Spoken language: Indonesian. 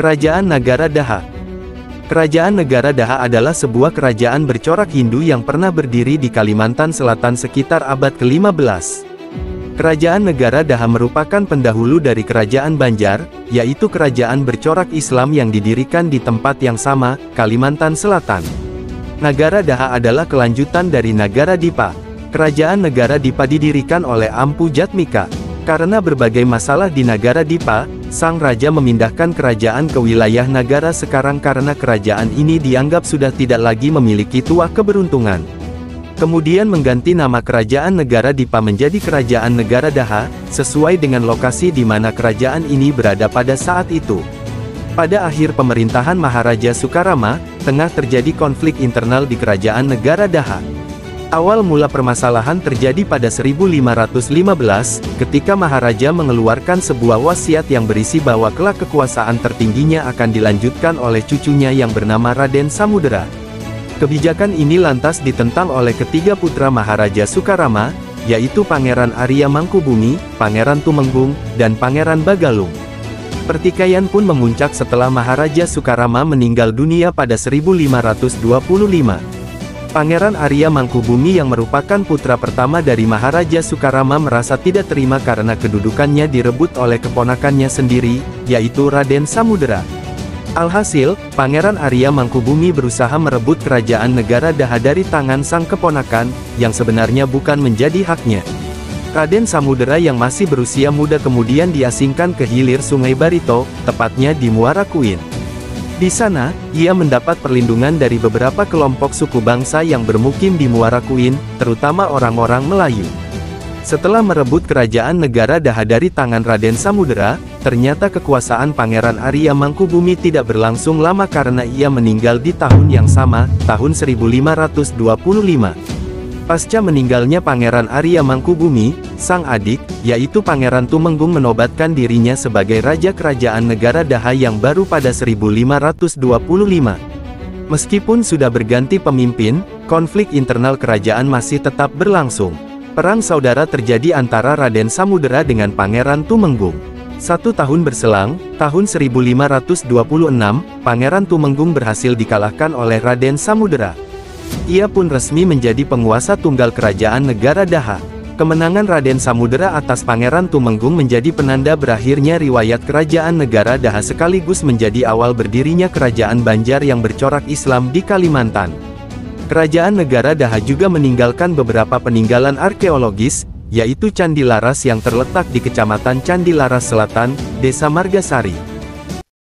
Kerajaan Nagara Daha. Kerajaan Negara Daha adalah sebuah kerajaan bercorak Hindu yang pernah berdiri di Kalimantan Selatan sekitar abad ke-15. Kerajaan Negara Daha merupakan pendahulu dari Kerajaan Banjar, yaitu kerajaan bercorak Islam yang didirikan di tempat yang sama, Kalimantan Selatan. Nagara Daha adalah kelanjutan dari Nagara Dipa. Kerajaan Negara Dipa didirikan oleh Ampu Jatmika. Karena berbagai masalah di Nagara Dipa, sang raja memindahkan kerajaan ke wilayah Nagara sekarang karena kerajaan ini dianggap sudah tidak lagi memiliki tuah keberuntungan. Kemudian mengganti nama kerajaan Negara Dipa menjadi Kerajaan Negara Daha, sesuai dengan lokasi di mana kerajaan ini berada pada saat itu. Pada akhir pemerintahan Maharaja Sukarama, tengah terjadi konflik internal di Kerajaan Negara Daha. Awal mula permasalahan terjadi pada 1515, ketika Maharaja mengeluarkan sebuah wasiat yang berisi bahwa kelak kekuasaan tertingginya akan dilanjutkan oleh cucunya yang bernama Raden Samudera. Kebijakan ini lantas ditentang oleh ketiga putra Maharaja Sukarama, yaitu Pangeran Arya Mangkubumi, Pangeran Tumenggung, dan Pangeran Bagalung. Pertikaian pun memuncak setelah Maharaja Sukarama meninggal dunia pada 1525. Pangeran Arya Mangkubumi yang merupakan putra pertama dari Maharaja Sukarama merasa tidak terima karena kedudukannya direbut oleh keponakannya sendiri, yaitu Raden Samudera. Alhasil, Pangeran Arya Mangkubumi berusaha merebut kerajaan Negara Daha dari tangan sang keponakan, yang sebenarnya bukan menjadi haknya. Raden Samudera yang masih berusia muda kemudian diasingkan ke hilir Sungai Barito, tepatnya di Muara Kuin. Di sana, ia mendapat perlindungan dari beberapa kelompok suku bangsa yang bermukim di Muara Kuin, terutama orang-orang Melayu. Setelah merebut kerajaan Negara Daha dari tangan Raden Samudera, ternyata kekuasaan Pangeran Arya Mangkubumi tidak berlangsung lama karena ia meninggal di tahun yang sama, tahun 1525. Pasca meninggalnya Pangeran Arya Mangkubumi, sang adik, yaitu Pangeran Tumenggung menobatkan dirinya sebagai Raja Kerajaan Negara Daha yang baru pada 1525. Meskipun sudah berganti pemimpin, konflik internal kerajaan masih tetap berlangsung. Perang saudara terjadi antara Raden Samudera dengan Pangeran Tumenggung. 1 tahun berselang, tahun 1526, Pangeran Tumenggung berhasil dikalahkan oleh Raden Samudera. Ia pun resmi menjadi penguasa tunggal kerajaan Negara Daha. Kemenangan Raden Samudera atas Pangeran Tumenggung menjadi penanda berakhirnya riwayat kerajaan Negara Daha sekaligus menjadi awal berdirinya kerajaan Banjar yang bercorak Islam di Kalimantan. Kerajaan Negara Daha juga meninggalkan beberapa peninggalan arkeologis, yaitu Candi Laras yang terletak di Kecamatan Candi Laras Selatan, Desa Margasari.